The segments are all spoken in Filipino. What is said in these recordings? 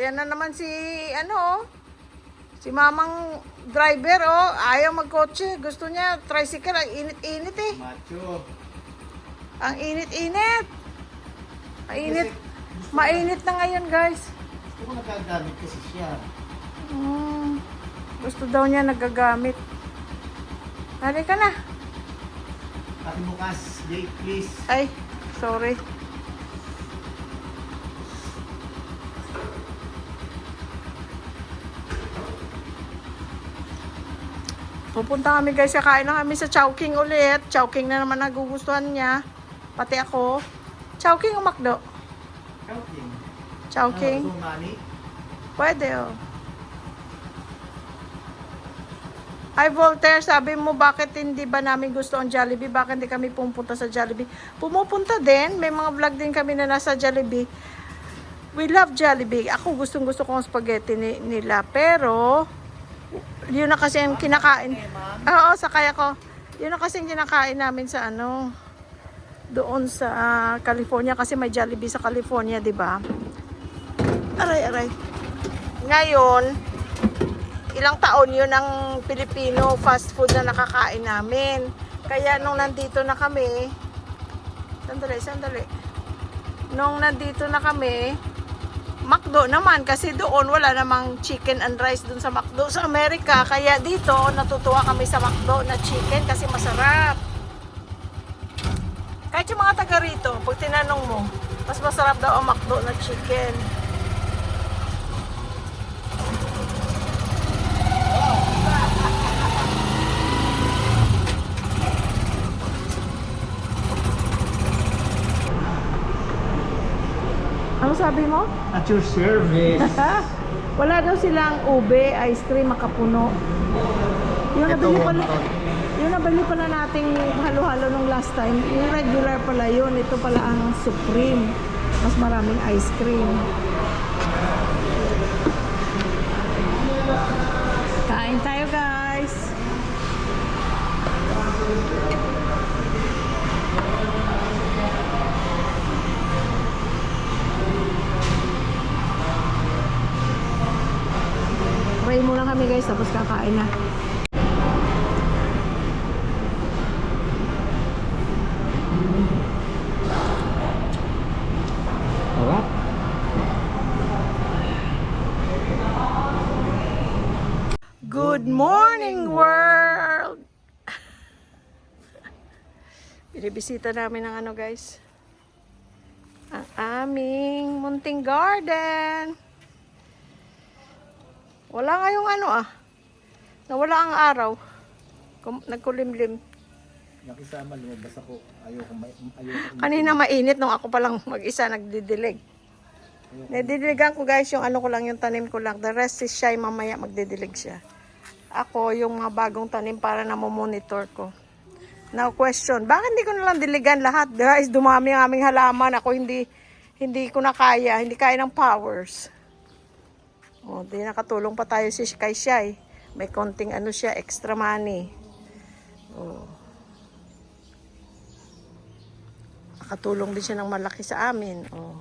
Ayan na naman si, ano, si mamang driver, oh. Ayaw magkotse. Gusto niya, tricycle. Ang init-init eh. Macho. Ang init-init. Mainit. Mainit na ngayon, guys. Gusto ko nagagamit kasi siya. Gusto daw niya nagagamit. Halika na. Pakibukas, gate please. Ay, sorry. Pupunta kami guys, kakain na kami sa Chowking ulit. Chowking na naman nagugustuhan niya. Pati ako. Chowking o McDo? Counting. Chowking? Money? Pwede oh. Ay Voltaire, sabi mo bakit hindi ba namin gusto ang Jollibee? Bakit hindi kami pumunta sa Jollibee? Pumupunta din. May mga vlog din kami na nasa Jollibee. We love Jollibee. Ako gustong gusto ko ang spaghetti nila. Pero yun na kasi ang kinakain. Oo, sakay ako. Yun na kasi ang kinakain namin sa ano, doon sa California kasi may Jollibee sa California, 'di ba? Aray. Ngayon, ilang taon yun ang Filipino fast food na nakakain namin. Kaya nung nandito na kami, sandali. Nung nandito na kami, McDo naman kasi doon wala namang chicken and rice doon sa McDo sa Amerika. Kaya dito natutuwa kami sa McDo na chicken kasi masarap. Kahit yung mga taga rito, pag tinanong mo, mas masarap daw ang McDo na chicken. Ano sabi mo? At your service. Wala daw silang ube, ice cream, makapuno. Yung nabili pala nating halo-halo nung last time, yung regular pala yun. Ito pala ang supreme. Mas maraming ice cream. Kain tayo guys. Pray muna kami guys, tapos kakain na. Alright. Good morning world! Binibisita namin ng ano guys, ang aming munting garden. Wala ngayong ano nawala ang araw. Nagkulimlim. Nakisama, lumabas ako. Ayoko. Kanina mainit nung ako palang mag-isa nagdidilig. Nadidiligan ko guys yung ano ko lang, yung tanim ko lang. The rest is siya, mamaya magdidilig siya. Ako yung mga bagong tanim para na monitor ko. Now question, bakit hindi ko nalang diligan lahat? Guys, dumami ang aming halaman. Ako hindi ko na kaya. Hindi kaya ng powers. O, di nakatulong pa tayo kay Shai. May konting ano siya, extra money. O. Nakatulong din siya ng malaki sa amin. O.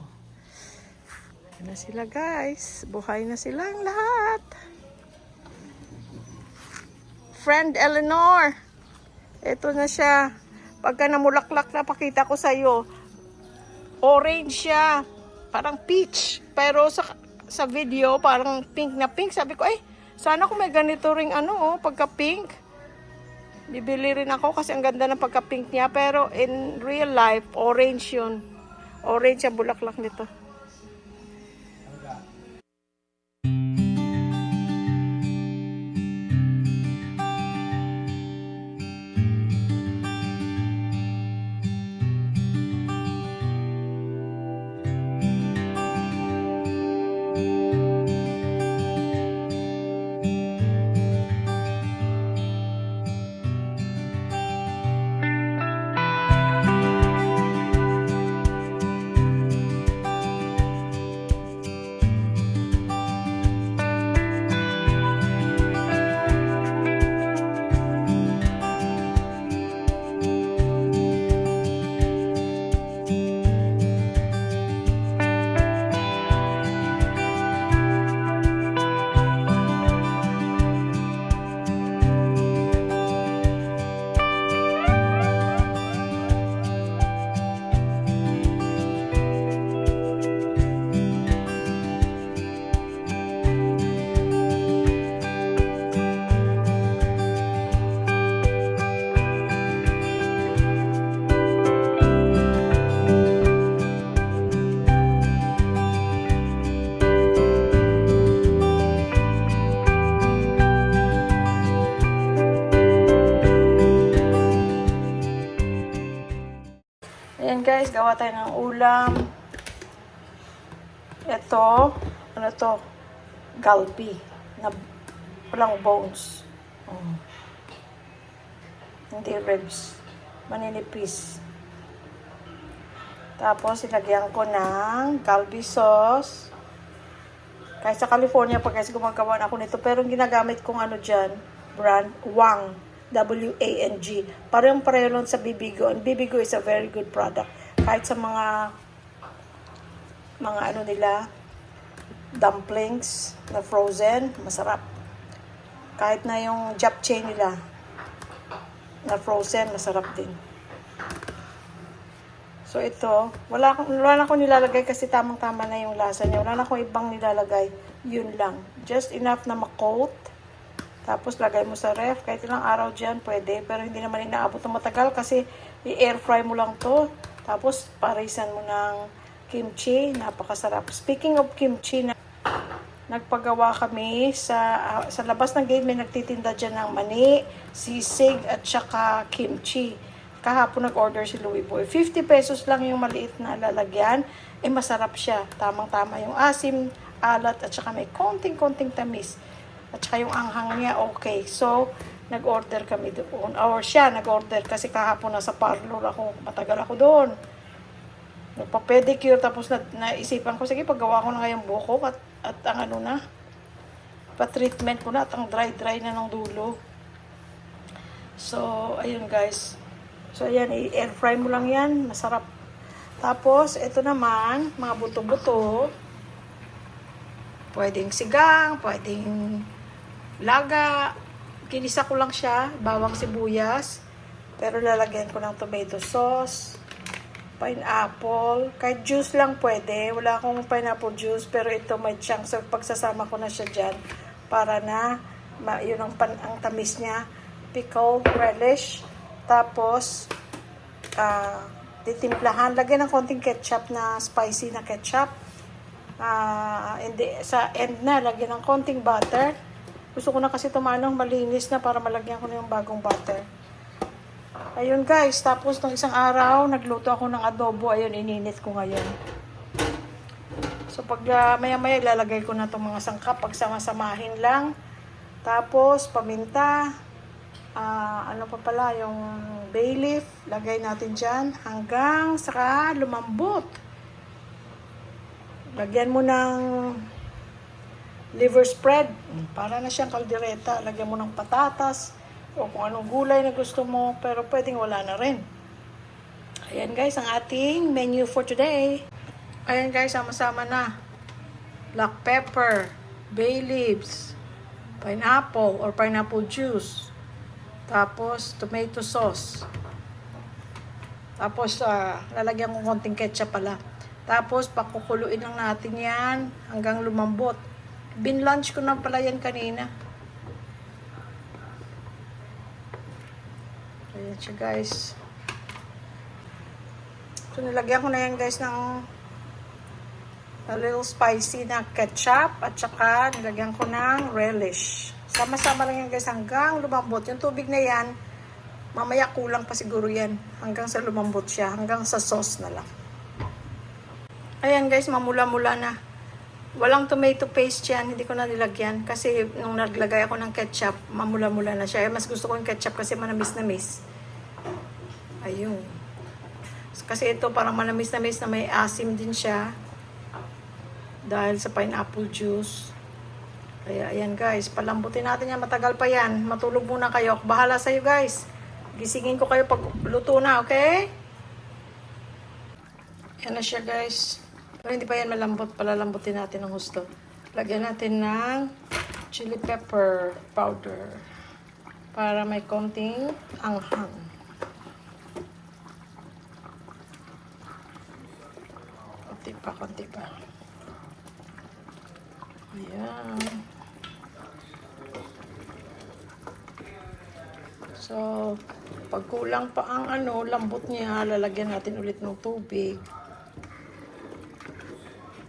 Yan na sila guys. Buhay na silang lahat. Friend Eleanor. Ito na siya. Pagka namulaklak na, pakita ko sa iyo. Orange siya. Parang peach. Pero sa video, parang pink na pink. Sabi ko, ay, sana kung may ganito ring ano, pagka pink. Bibili rin ako kasi ang ganda ng pagka pink niya. Pero in real life, orange yun. Orange ang bulaklak nito. Ayan guys, gawa tayo ng ulam. Ito, ano to? Galbi. Na walang bones. Hindi ribs. Maninipis. Tapos, ilagyan ko ng galbi sauce. Kahit sa California pa guys, gumagawa na ako nito. Pero ang ginagamit kong ano dyan, brand, Wang. W-A-N-G. Parang pareho lang sa Bibigo. And Bibigo is a very good product. Kahit sa mga ano nila, dumplings na frozen, masarap. Kahit na yung japchae nila na frozen, masarap din. So ito, wala na akong nilalagay kasi tamang-tama na yung lasa niya. Wala na akong ibang nilalagay. Yun lang. Just enough na ma-coat. Tapos lagay mo sa ref. Kahit ilang araw dyan, pwede. Pero hindi naman inaabot ng matagal kasi i-air fry mo lang to. Tapos parisan mo ng kimchi. Napakasarap. Speaking of kimchi, nagpagawa kami sa labas ng gate. May nagtitinda dyan ng mani, sisig, at saka kimchi. Kahapon nag-order si Louie Boy. 50 pesos lang yung maliit na lalagyan. Eh masarap siya. Tamang-tama yung asim, alat, at saka may konting-konting tamis. At saka yung anghang niya, okay. So, nag-order kami doon. Or siya nag-order kasi kahapon nasa parlor ako. Matagal ako doon. Nagpa-pedicure. Tapos naisipan ko, sige, paggawa ko na ngayong buhok at ang ano na, pa-treatment ko na at ang dry-dry na ng dulo. So, ayun guys. So, ayan, i-air fry mo lang yan. Masarap. Tapos, ito naman, mga buto-buto. Pwedeng sigang, pwedeng laga. Kinisa ko lang siya, bawang sibuyas. Pero lalagyan ko ng tomato sauce, pineapple. Kahit juice lang pwede. Wala akong pineapple juice, pero ito may chunks. So, pagsasama ko na siya dyan para na, yun ang tamis niya. Pickle, relish. Tapos, titimplahan. Lagyan ng konting ketchup na spicy na ketchup. Sa end na, lagyan ng konting butter. Gusto ko na kasi tumanong malinis na para malagyan ko na yung bagong butter. Ayun guys, tapos nung isang araw, nagluto ako ng adobo. Ayun, ininit ko ngayon. So pag maya-maya, ilalagay ko na itong mga sangkap. Pagsama-samahin lang. Tapos, paminta. Ano pa pala, yung bay leaf. Lagay natin dyan hanggang saka lumambot. Lagyan mo ng liver spread. Para na siyang kaldereta. Lagyan mo ng patatas. O kung anong gulay na gusto mo. Pero pwedeng wala na rin. Ayan guys, ang ating menu for today. Ayan guys, sama-sama na. Black pepper, bay leaves, pineapple or pineapple juice. Tapos, tomato sauce. Tapos, lalagyan ko konting ketchup pala. Tapos, pakukuluin lang natin yan hanggang lumambot. Binlunch ko na pala yan kanina. Ayan siya guys. So, nilagyan ko na yan guys ng a little spicy na ketchup at saka nilagyan ko ng relish. Sama-sama lang yan guys hanggang lumambot. Yung tubig na yan, mamaya kulang pa siguro yan hanggang sa lumambot siya, hanggang sa sauce na lang. Ayan guys, mamula-mula na. Walang tomato paste yan, hindi ko na nilagyan kasi nung naglagay ako ng ketchup, mamula-mula na siya. Mas gusto ko yung ketchup kasi manamis-namis. Ayun. Kasi ito parang manamis-namis na may asim din siya dahil sa pineapple juice. Kaya ayan guys, palambutin natin yan. Matagal pa yan. Matulog muna kayo. Bahala sa'yo guys. Gisingin ko kayo pag luto na, okay? Yan na siya guys. Pero hindi pa yan malambot. Palalambutin natin ng gusto. Lagyan natin ng chili pepper powder para may konting anghang. Konti pa. Ayan. So, pag kulang pa ang lambot niya, lalagyan natin ulit ng tubig.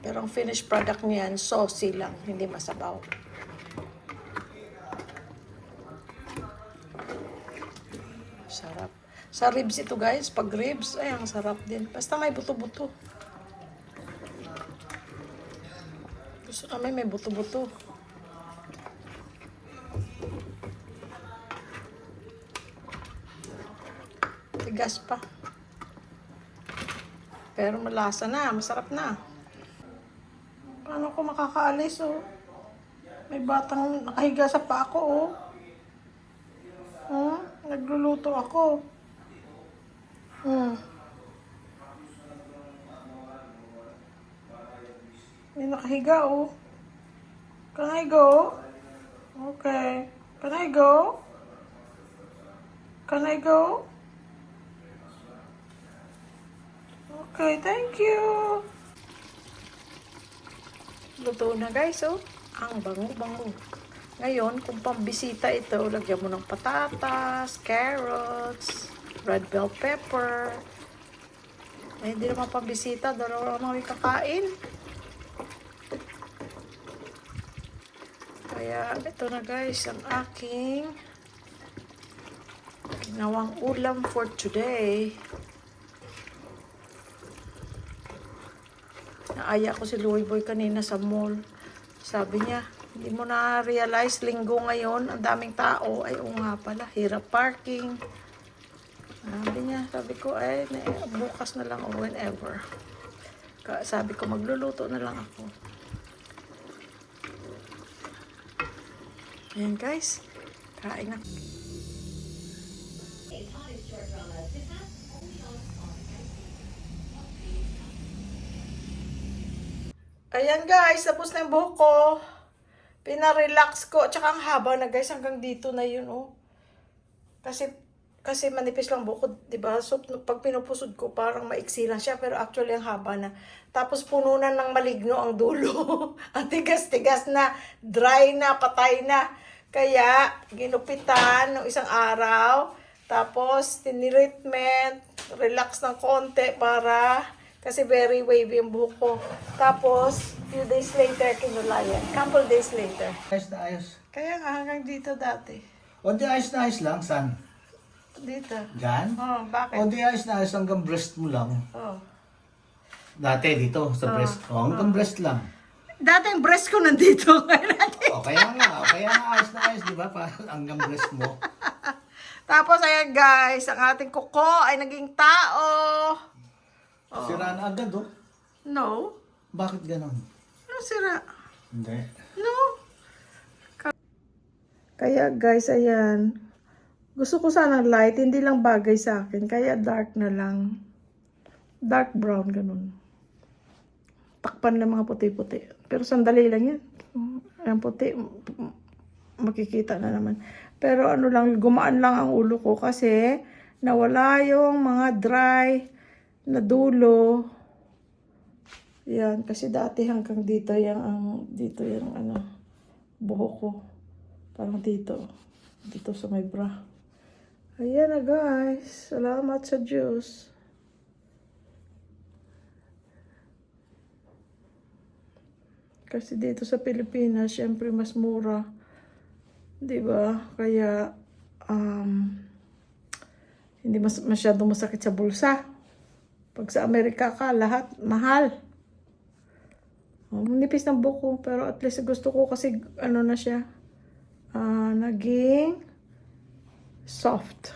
Pero ang finished product niyan, saucy lang, hindi masabaw. Sarap. Sa ribs ito guys, pag ribs, ay ang sarap din. Basta may buto-buto. Gusto namin may buto-buto. Tigas pa. Pero malasa na, masarap na. Paano ko makakaalis oh? May batang nakahiga sa paa ko oh. Nagluluto ako. May nakahiga oh. Can I go? Okay. Can I go? Can I go? Okay, thank you. Luto na guys, oh. Ang bango-bango. Ngayon, kung pambisita ito, lagyan mo ng patatas, carrots, red bell pepper. Ay, hindi naman pambisita. Dalawa lang may kakain. Kaya, ito na guys, ang aking ginawang ulam for today. Naaya ko si Louie Boy kanina sa mall. Sabi niya, hindi mo na-realize linggo ngayon, ang daming tao. Ay, oo nga pala, hirap parking. Sabi ko, ay, bukas na lang o whenever. Sabi ko, magluluto na lang ako. Ayan guys, kain na. Ayan guys, tapos na yung buhok ko. Pinarelax ko. Tsaka ang haba na guys, hanggang dito na yun oh. Kasi manipis lang buhok ko, diba? So pag pinupusod ko, parang maiksi lang siya. Pero actually ang haba na. Tapos puno na ng maligno ang dulo. Ang tigas-tigas na, dry na, patay na. Kaya ginupitan ng isang araw. Tapos tinitreatment, relax ng konti para... Kasi very wavy yung buhok ko. Tapos, few days later, kinulayan. Couple days later. Ayos na ayos. Kaya nga, hanggang dito dati. O di ayos na ayos lang, san? Dito. Diyan? Oh, bakit? O di ayos na ayos hanggang breast mo lang. Oh. Dati dito, sa breast. O hanggang breast lang. Dati yung breast ko nandito. O kaya nga ayos na ayos, di ba? Parang hanggang breast mo. Tapos, ayan guys, ang ating kuko ay naging tao. Oh. Sira na agad, oh. No. Bakit ganon? Ano sira? Hindi. No. Kaya guys, ayan. Gusto ko sanang light, hindi lang bagay sa akin. Kaya dark na lang. Dark brown, ganun. Takpan lang mga puti-puti. Pero sandali lang yan. Ang puti, makikita na naman. Pero ano lang, gumaan lang ang ulo ko kasi nawala yung mga dry na dulo. Yan, kasi dati hanggang dito yung buhok ko. Parang dito sa may bra. Ayan na guys, salamat sa Diyos. Kasi dito sa Pilipinas, syempre mas mura. 'Di ba? Kaya hindi masyadong masakit sa bulsa. Pag sa Amerika ka, lahat mahal. Nipis ng buko, pero at least gusto ko kasi ano na siya, naging soft.